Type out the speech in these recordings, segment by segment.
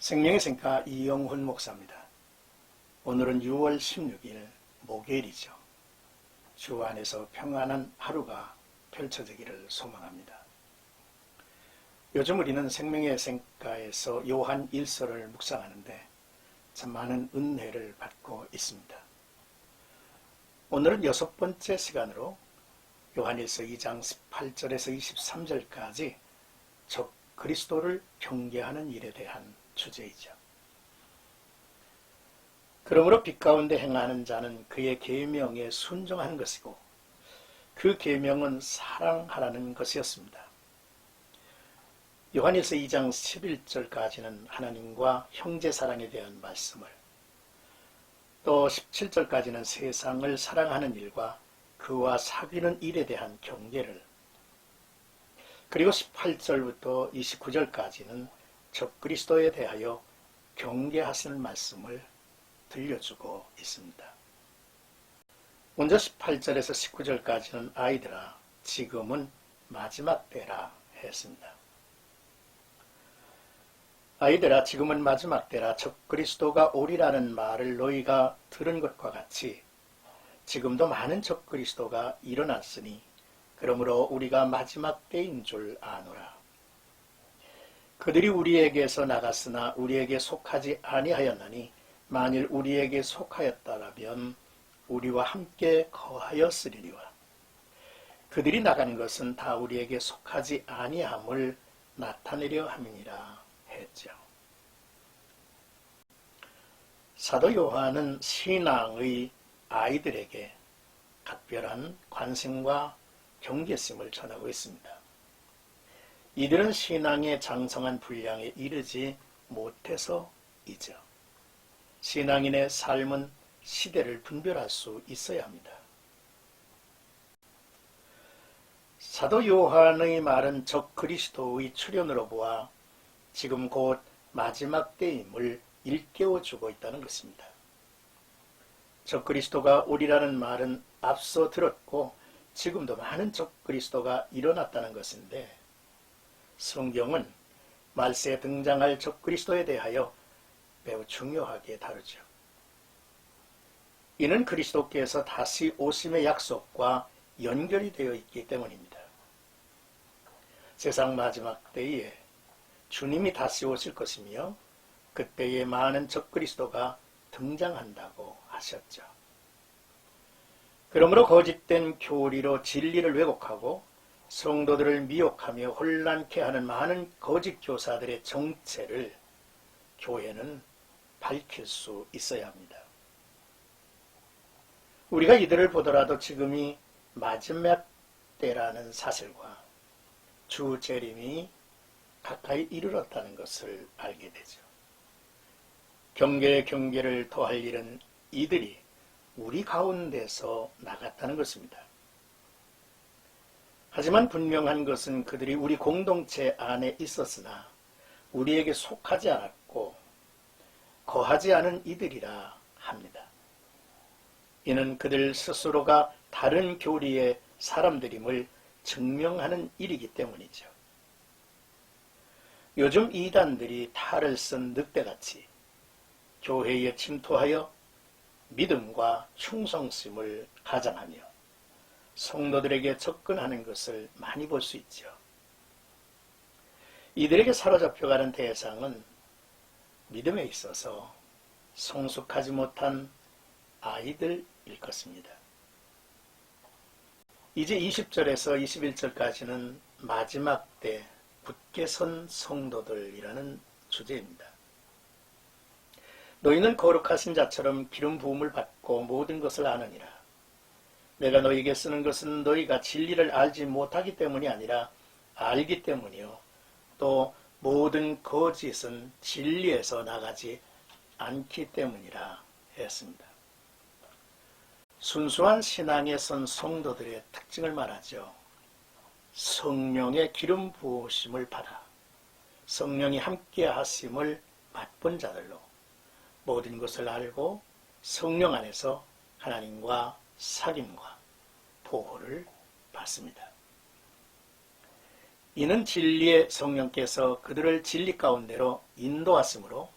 생명의 생가 이영훈 목사입니다. 오늘은 6월 16일 목요일이죠. 주 안에서 평안한 하루가 펼쳐지기를 소망합니다. 요즘 우리는 생명의 생가에서 요한 1서를 묵상하는데 참 많은 은혜를 받고 있습니다. 오늘은 6번째 시간으로 요한 1서 2장 18절에서 23절까지 적 그리스도를 경계하는 일에 대한 주제이죠. 그러므로 빛 가운데 행하는 자는 그의 계명에 순종하는 것이고 그 계명은 사랑하라는 것이었습니다. 요한일서 2장 11절까지는 하나님과 형제 사랑에 대한 말씀을, 또 17절까지는 세상을 사랑하는 일과 그와 사귀는 일에 대한 경계를, 그리고 18절부터 29절까지는 적그리스도에 대하여 경계하시는 말씀을 들려주고 있습니다. 먼저 18절에서 19절까지는 아이들아 지금은 마지막 때라 했습니다. 아이들아 지금은 마지막 때라 적그리스도가 오리라는 말을 너희가 들은 것과 같이 지금도 많은 적그리스도가 일어났으니 그러므로 우리가 마지막 때인 줄 아노라. 그들이 우리에게서 나갔으나 우리에게 속하지 아니하였나니 만일 우리에게 속하였다라면 우리와 함께 거하였으리니와. 그들이 나간 것은 다 우리에게 속하지 아니함을 나타내려 함이니라 했죠. 사도 요한은 신앙의 아이들에게 각별한 관심과 경계심을 전하고 있습니다. 이들은 신앙의 장성한 분량에 이르지 못해서이죠. 신앙인의 삶은 시대를 분별할 수 있어야 합니다. 사도 요한의 말은 적 그리스도의 출현으로 보아 지금 곧 마지막 때임을 일깨워주고 있다는 것입니다. 적 그리스도가 오리라는 말은 앞서 들었고 지금도 많은 적 그리스도가 일어났다는 것인데, 성경은 말세에 등장할 적 그리스도에 대하여 매우 중요하게 다루죠. 이는 그리스도께서 다시 오심의 약속과 연결이 되어 있기 때문입니다. 세상 마지막 때에 주님이 다시 오실 것이며 그때에 많은 적 그리스도가 등장한다고 하셨죠. 그러므로 거짓된 교리로 진리를 왜곡하고 성도들을 미혹하며 혼란케 하는 많은 거짓 교사들의 정체를 교회는 밝힐 수 있어야 합니다. 우리가 이들을 보더라도 지금이 마지막 때라는 사실과 주 재림이 가까이 이르렀다는 것을 알게 되죠. 경계에 경계를 더할 일은 이들이 우리 가운데서 나갔다는 것입니다. 하지만 분명한 것은 그들이 우리 공동체 안에 있었으나 우리에게 속하지 않았고 거하지 않은 이들이라 합니다. 이는 그들 스스로가 다른 교리의 사람들임을 증명하는 일이기 때문이죠. 요즘 이단들이 탈을 쓴 늑대같이 교회에 침투하여 믿음과 충성심을 가장하며 성도들에게 접근하는 것을 많이 볼 수 있죠. 이들에게 사로잡혀가는 대상은 믿음에 있어서 성숙하지 못한 아이들일 것입니다. 이제 20절에서 21절까지는 마지막 때 굳게 선 성도들이라는 주제입니다. 너희는 거룩하신 자처럼 기름 부음을 받고 모든 것을 아느니라. 내가 너희에게 쓰는 것은 너희가 진리를 알지 못하기 때문이 아니라 알기 때문이요. 또 모든 거짓은 진리에서 나가지 않기 때문이라 했습니다. 순수한 신앙에 선 성도들의 특징을 말하죠. 성령의 기름 부으심을 받아 성령이 함께 하심을 맛본 자들로 모든 것을 알고 성령 안에서 하나님과 사귐과 보호를 받습니다. 이는 진리의 성령께서 그들을 진리 가운데로 인도하심으로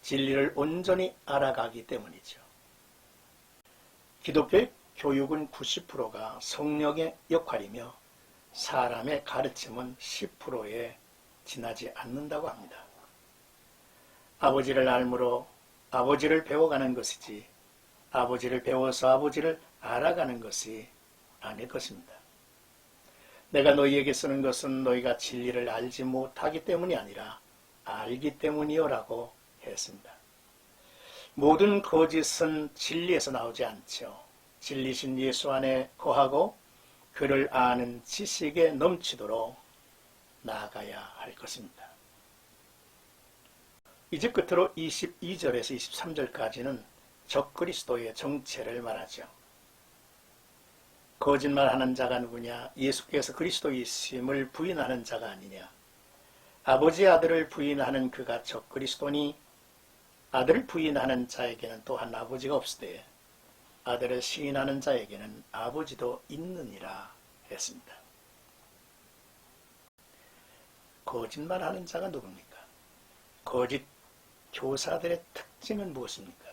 진리를 온전히 알아가기 때문이죠. 기독교의 교육은 90%가 성령의 역할이며 사람의 가르침은 10%에 지나지 않는다고 합니다. 아버지를 알므로 아버지를 배워가는 것이지 아버지를 배워서 아버지를 알아가는 것이 아닐 것입니다. 내가 너희에게 쓰는 것은 너희가 진리를 알지 못하기 때문이 아니라 알기 때문이요라고 했습니다. 모든 거짓은 진리에서 나오지 않죠. 진리신 예수 안에 거하고 그를 아는 지식에 넘치도록 나아가야 할 것입니다. 이제 끝으로 22절에서 23절까지는 적그리스도의 정체를 말하죠. 거짓말하는 자가 누구냐? 예수께서 그리스도이심을 부인하는 자가 아니냐? 아버지의 아들을 부인하는 그가 적그리스도니 아들을 부인하는 자에게는 또한 아버지가 없으되 아들을 시인하는 자에게는 아버지도 있느니라 했습니다. 거짓말하는 자가 누굽니까? 거짓 교사들의 특징은 무엇입니까?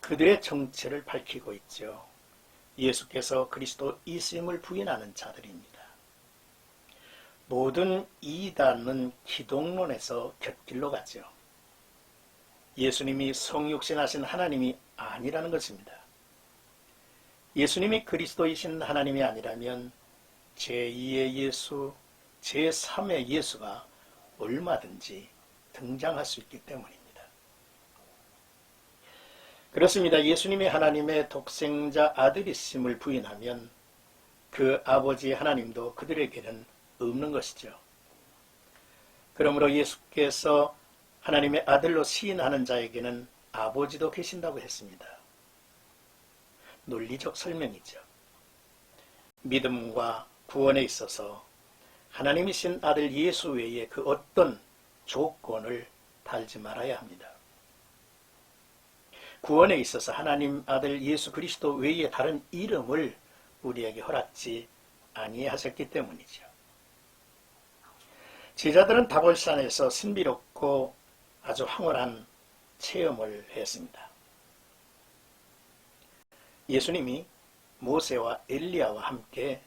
그들의 정체를 밝히고 있죠. 예수께서 그리스도이심을 부인하는 자들입니다. 모든 이단은 기독론에서 곁길로 가죠. 예수님이 성육신하신 하나님이 아니라는 것입니다. 예수님이 그리스도이신 하나님이 아니라면 제2의 예수, 제3의 예수가 얼마든지 등장할 수 있기 때문입니다. 그렇습니다. 예수님이 하나님의 독생자 아들이심을 부인하면 그 아버지 하나님도 그들에게는 없는 것이죠. 그러므로 예수께서 하나님의 아들로 시인하는 자에게는 아버지도 계신다고 했습니다. 논리적 설명이죠. 믿음과 구원에 있어서 하나님이신 아들 예수 외에 그 어떤 조건을 달지 말아야 합니다. 구원에 있어서 하나님 아들 예수 그리스도 외에 다른 이름을 우리에게 허락지 아니하셨기 때문이죠. 제자들은 다볼산에서 신비롭고 아주 황홀한 체험을 했습니다. 예수님이 모세와 엘리야와 함께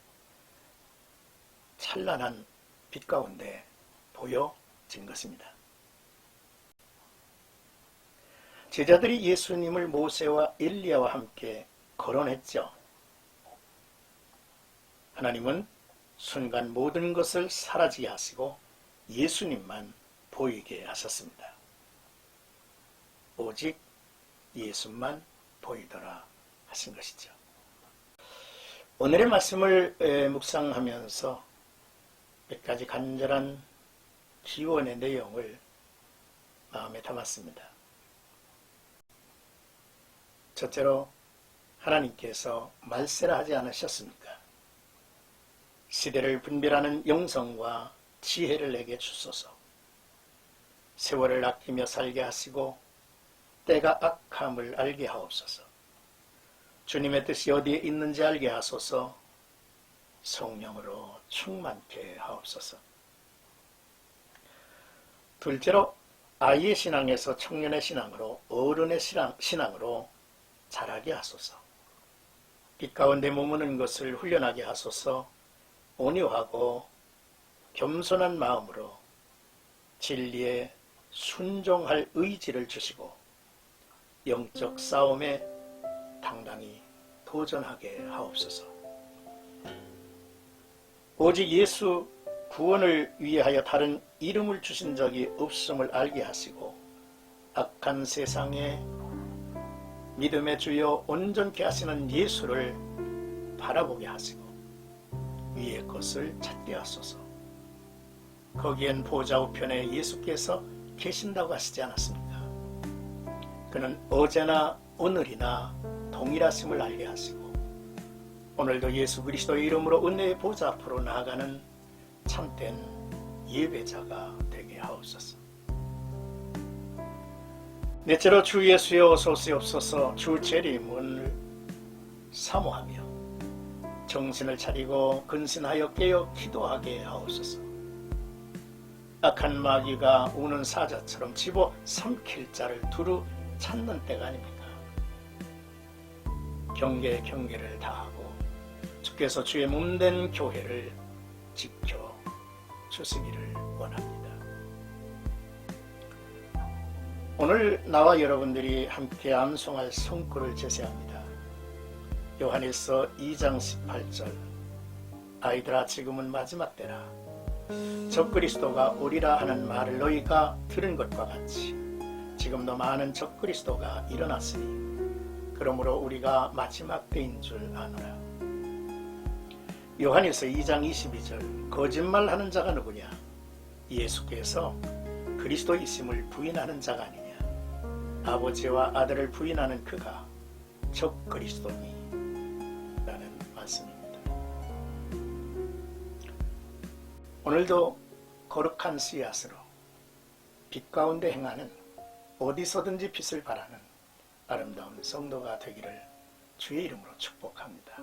찬란한 빛 가운데 보여진 것입니다. 제자들이 예수님을 모세와 엘리야와 함께 거론했죠. 하나님은 순간 모든 것을 사라지게 하시고 예수님만 보이게 하셨습니다. 오직 예수만 보이더라 하신 것이죠. 오늘의 말씀을 묵상하면서 몇 가지 간절한 기원의 내용을 마음에 담았습니다. 첫째로 하나님께서 말세라 하지 않으셨습니까? 시대를 분별하는 영성과 지혜를 내게 주소서. 세월을 아끼며 살게 하시고 때가 악함을 알게 하옵소서. 주님의 뜻이 어디에 있는지 알게 하소서. 성령으로 충만케 하옵소서. 둘째로 아이의 신앙에서 청년의 신앙으로 어른의 신앙으로 자라게 하소서. 빛 가운데 머무는 것을 훈련하게 하소서. 온유하고 겸손한 마음으로 진리에 순종할 의지를 주시고 영적 싸움에 당당히 도전하게 하옵소서. 오직 예수 구원을 위하여 다른 이름을 주신 적이 없음을 알게 하시고 악한 세상에 믿음의 주여 온전케 하시는 예수를 바라보게 하시고 위의 것을 찾게 하소서. 거기엔 보좌 우편에 예수께서 계신다고 하시지 않았습니까? 그는 어제나 오늘이나 동일하심을 알게 하시고 오늘도 예수 그리스도의 이름으로 은혜의 보좌 앞으로 나아가는 참된 예배자가 되게 하옵소서. 넷째로 주 예수여 어서 오시옵소서. 주 재림을 사모하며 정신을 차리고 근신하여 깨어 기도하게 하옵소서. 악한 마귀가 우는 사자처럼 집어 삼킬 자를 두루 찾는 때가 아닙니까? 경계를 다하고 주께서 주의 몸된 교회를 지켜 주시기를 원합니다. 오늘 나와 여러분들이 함께 암송할 성구를 제시합니다. 요한일서 2장 18절. 아이들아, 지금은 마지막 때라. 적그리스도가 오리라 하는 말을 너희가 들은 것과 같이 지금도 많은 적그리스도가 일어났으니 그러므로 우리가 마지막 때인 줄 아노라. 요한일서 2장 22절. 거짓말하는 자가 누구냐? 예수께서 그리스도이심을 부인하는 자가 아니냐? 아버지와 아들을 부인하는 그가 적그리스도니 라는 말씀입니다. 오늘도 거룩한 씨앗으로 빛 가운데 행하는, 어디서든지 빛을 발하는 아름다운 성도가 되기를 주의 이름으로 축복합니다.